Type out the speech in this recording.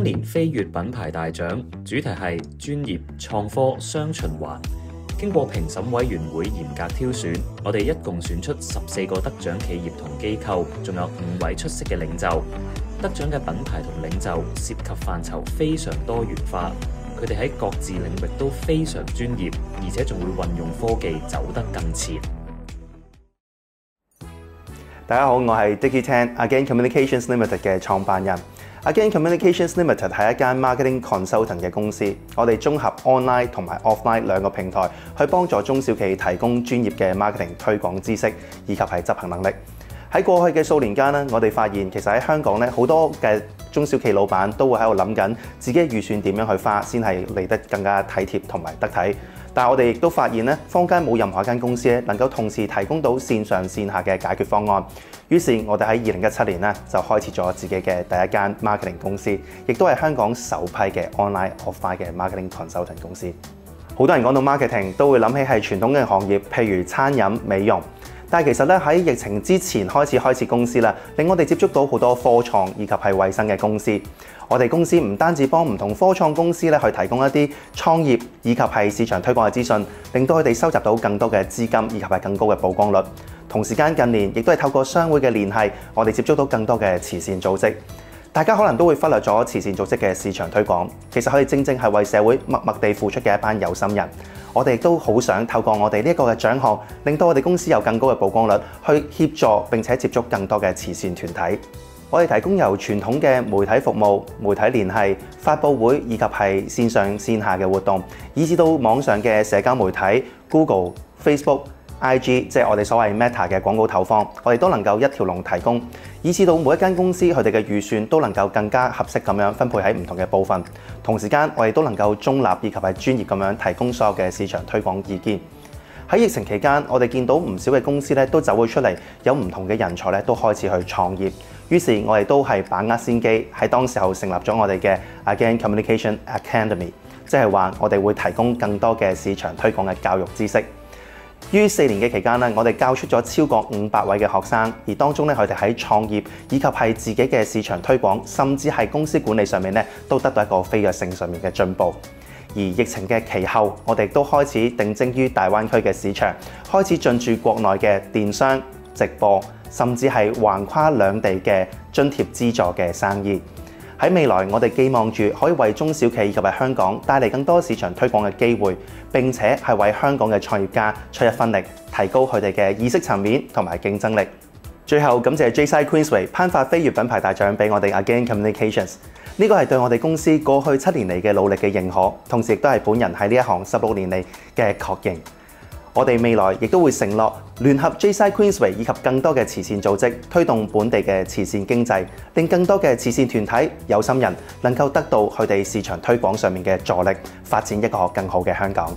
今年飛躍品牌大獎主題係專業、創科、雙循環。經過評審委員會嚴格挑選，我哋一共選出14個得獎企業同機構，仲有5位出色嘅領袖。得獎嘅品牌同領袖涉及範疇非常多元化，佢哋喺各自領域都非常專業，而且仲會運用科技走得更前。大家好，我係 Dicky Tan，Again Communications Limited 嘅創辦人。Again Communications Limited 係一間 marketing consultant 嘅公司，我哋綜合 online 同埋 offline 兩個平台，去幫助中小企提供專業嘅 marketing 推廣知識以及係執行能力。喺過去嘅數年間咧，我哋發現其實喺香港咧，好多嘅中小企老闆都會喺度諗緊自己嘅預算點樣去花，先係嚟得更加體貼同埋得體。但係我哋亦都發現咧，坊間冇任何一間公司咧能夠同時提供到線上線下嘅解決方案。於是，我哋喺2017年咧就開始咗自己嘅第一間 marketing 公司，亦都係香港首批嘅 online offline 嘅 marketing consultant 公司。好多人講到 marketing 都會諗起係傳統嘅行業，譬如餐飲、美容。但係其實咧喺疫情之前開始公司啦，令我哋接觸到好多科創以及係衞生嘅公司。我哋公司唔單止幫唔同科創公司咧去提供一啲創業以及係市場推廣嘅資訊，令到佢哋收集到更多嘅資金以及係更高嘅曝光率。同時間近年亦都係透過商會嘅聯繫，我哋接觸到更多嘅慈善組織。大家可能都會忽略咗慈善組織嘅市場推廣，其實佢哋正正係為社會默默地付出嘅一班有心人。我哋亦都好想透過我哋呢一個嘅獎項，令到我哋公司有更高嘅曝光率，去協助並且接觸更多嘅慈善團體。我哋提供由傳統嘅媒體服務、媒體聯繫、發佈會以及係線上線下嘅活動，以至到網上嘅社交媒體、Google、Facebook、IG， 即係我哋所謂 Meta 嘅廣告投放，我哋都能夠一條龍提供，以至到每一間公司佢哋嘅預算都能夠更加合適咁樣分配喺唔同嘅部分。同時間，我哋都能夠中立以及係專業咁樣提供所有嘅市場推廣意見。喺疫情期間，我哋見到唔少嘅公司咧都走咗出嚟，有唔同嘅人才咧都開始去創業。於是，我哋都係把握先機，喺當時候成立咗我哋嘅 Again Communication Academy， 即係話我哋會提供更多嘅市場推廣嘅教育知識。於4年嘅期間咧，我哋教出咗超過500位嘅學生，而當中咧佢哋喺創業以及係自己嘅市場推廣，甚至係公司管理上面咧，都得到一個飛躍性上面嘅進步。而疫情嘅其後，我哋都開始定睛於大灣區嘅市場，開始進駐國內嘅電商、直播，甚至係橫跨兩地嘅津貼資助嘅生意。喺未來，我哋寄望住可以為中小企以及係香港帶嚟更多市場推廣嘅機會，並且係為香港嘅創業家出一分力，提高佢哋嘅意識層面同埋競爭力。最後感謝 J-Side Queensway 頒發飛躍品牌大獎俾我哋 Again Communications， 呢個係對我哋公司過去7年嚟嘅努力嘅認可，同時亦都係本人喺呢一行16年嚟嘅確認。我哋未來亦都會承諾聯合 J-Side Queensway 以及更多嘅慈善組織，推動本地嘅慈善經濟，令更多嘅慈善團體、有心人能夠得到佢哋市場推廣上面嘅助力，發展一個更好嘅香港。